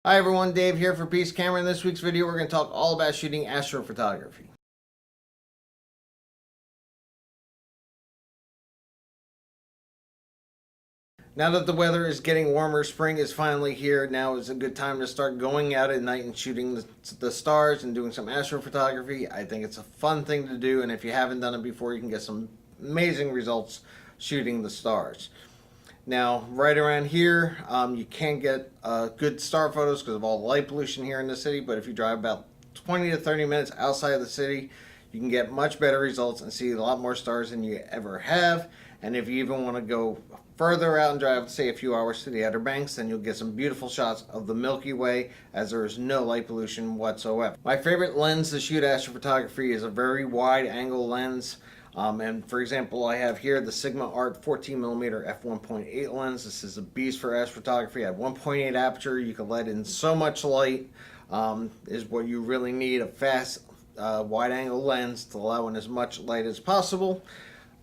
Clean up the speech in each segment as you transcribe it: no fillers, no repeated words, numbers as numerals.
Hi everyone, Dave here for Peace Camera. In this week's video, we're going to talk all about shooting astrophotography. Now that the weather is getting warmer, spring is finally here. Now is a good time to start going out at night and shooting the stars and doing some astrophotography. I think it's a fun thing to do, and if you haven't done it before, you can get some amazing results shooting the stars. Now, right around here, you can't get good star photos because of all the light pollution here in the city, but if you drive about 20 to 30 minutes outside of the city, you can get much better results and see a lot more stars than you ever have. And if you even want to go further out and drive, say, a few hours to the Outer Banks, then you'll get some beautiful shots of the Milky Way, as there is no light pollution whatsoever. My favorite lens to shoot astrophotography is a very wide angle lens. And for example, I have here the Sigma Art 14mm f1.8 lens. This is a beast for astrophotography. I have 1.8 aperture. You can let in so much light, is what you really need. A fast wide angle lens to allow in as much light as possible.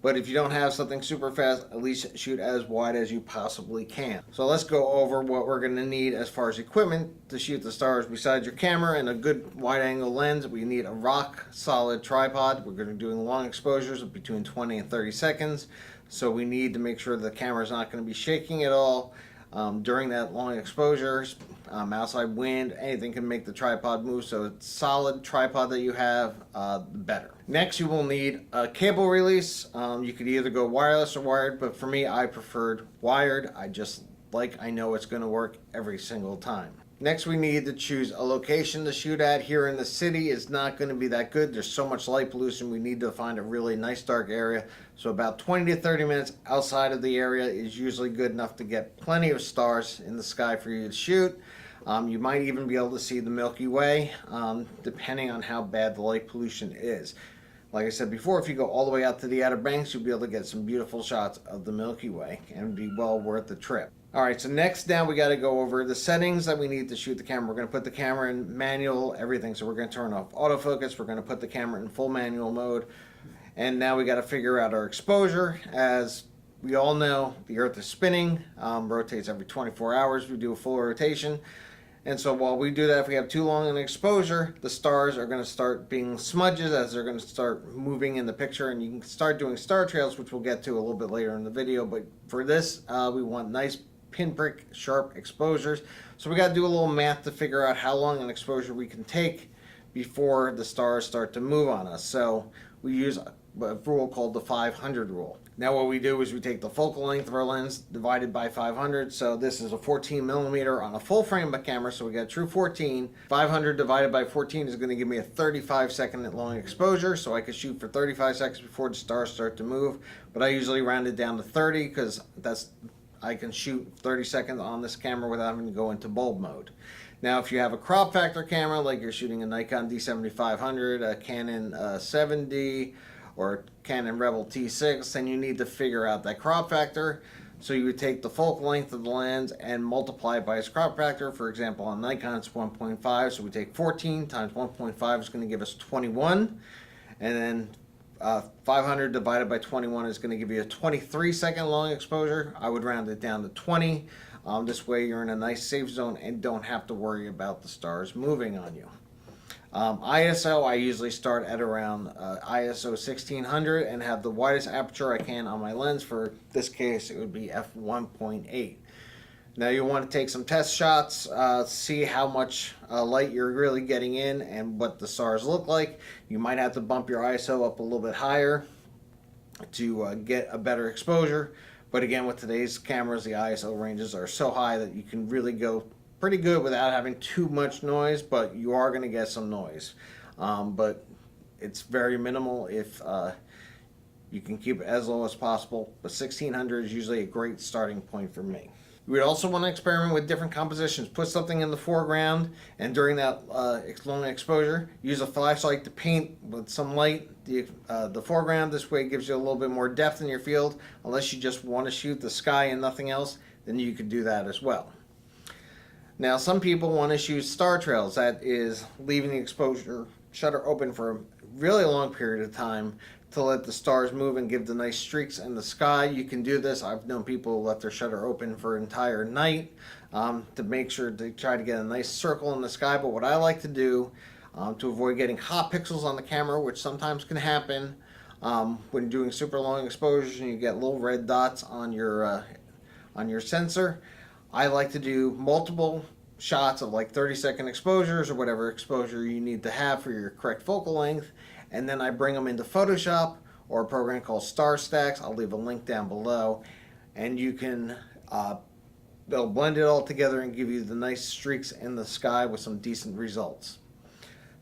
But if you don't have something super fast, at least shoot as wide as you possibly can. So let's go over what we're going to need as far as equipment to shoot the stars. Besides your camera and a good wide angle lens, we need a rock solid tripod. We're going to be doing long exposures of between 20 and 30 seconds. So we need to make sure the camera is not going to be shaking at all during that long exposure. Outside wind, anything can make the tripod move, so it's solid tripod that you have, the better. Next, you will need a cable release. You could either go wireless or wired, but for me, I preferred wired. I know it's going to work every single time. Next, we need to choose a location to shoot at. Here in the city, it's not going to be that good. There's so much light pollution. We need to find a really nice dark area. So about 20 to 30 minutes outside of the area is usually good enough to get plenty of stars in the sky for you to shoot. You might even be able to see the Milky Way, depending on how bad the light pollution is. Like I said before, if you go all the way out to the Outer Banks, you'll be able to get some beautiful shots of the Milky Way and be well worth the trip. Alright, so next down we got to go over the settings that we need to shoot the camera. We're going to put the camera in manual, everything. So we're going to turn off autofocus. We're going to put the camera in full manual mode. And now we got to figure out our exposure. As we all know, the Earth is spinning, rotates every 24 hours. We do a full rotation. And so while we do that, if we have too long an exposure, the stars are going to start being smudges as they're going to start moving in the picture, and you can start doing star trails, which we'll get to a little bit later in the video. But for this, we want nice pinprick sharp exposures. So we got to do a little math to figure out how long an exposure we can take before the stars start to move on us. So we use a rule called the 500 rule. Now what we do is we take the focal length of our lens divided by 500. So this is a 14mm on a full frame camera, so we got a true 14. 500 divided by 14 is going to give me a 35-second long exposure, so I could shoot for 35 seconds before the stars start to move. But I usually round it down to 30 because I can shoot 30 seconds on this camera without having to go into bulb mode. Now if you have a crop factor camera, like you're shooting a Nikon D7500, a Canon 7D, or Canon Rebel T6, then you need to figure out that crop factor. So you would take the focal length of the lens and multiply it by its crop factor. For example, on Nikon it's 1.5, so we take 14 times 1.5 is going to give us 21, and then 500 divided by 21 is going to give you a 23-second long exposure. I would round it down to 20. This way you're in a nice safe zone and don't have to worry about the stars moving on you. ISO, I usually start at around ISO 1600 and have the widest aperture I can on my lens. For this case, it would be f1.8. Now you want to take some test shots, see how much light you're really getting in and what the stars look like. You might have to bump your ISO up a little bit higher to get a better exposure. But again, with today's cameras, the ISO ranges are so high that you can really go pretty good without having too much noise, but you are going to get some noise. But it's very minimal if you can keep it as low as possible. But 1600 is usually a great starting point for me. You would also want to experiment with different compositions. Put something in the foreground, and during that long exposure, use a flashlight to paint with some light the foreground. This way it gives you a little bit more depth in your field. Unless you just want to shoot the sky and nothing else, then you could do that as well. Now some people want to shoot star trails. That is leaving the exposure shutter open for a really long period of time to let the stars move and give the nice streaks in the sky. You can do this. I've known people let their shutter open for an entire night. to make sure to try to get a nice circle in the sky. But what I like to do to avoid getting hot pixels on the camera, which sometimes can happen when doing super long exposures and you get little red dots on your sensor, I like to do multiple shots of like 30-second exposures or whatever exposure you need to have for your correct focal length, and then I bring them into Photoshop or a program called Star Stacks. I'll leave a link down below, and you can they'll blend it all together and give you the nice streaks in the sky with some decent results.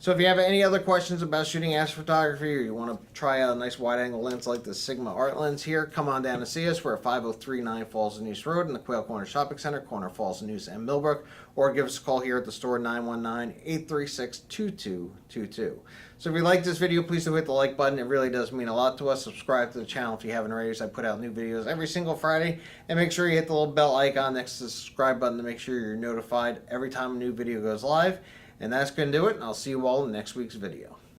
So if you have any other questions about shooting astrophotography, or you want to try out a nice wide-angle lens like the Sigma Art lens here, come on down and see us. We're at 5039 Falls of Neuse Road in the Quail Corner Shopping Center, corner Falls of Neuse and Millbrook, or give us a call here at the store, 919-836-2222. So if you like this video, please do hit the like button. It really does mean a lot to us. Subscribe to the channel if you haven't already, as I put out new videos every single Friday. And make sure you hit the little bell icon next to the subscribe button to make sure you're notified every time a new video goes live. And that's going to do it, and I'll see you all in next week's video.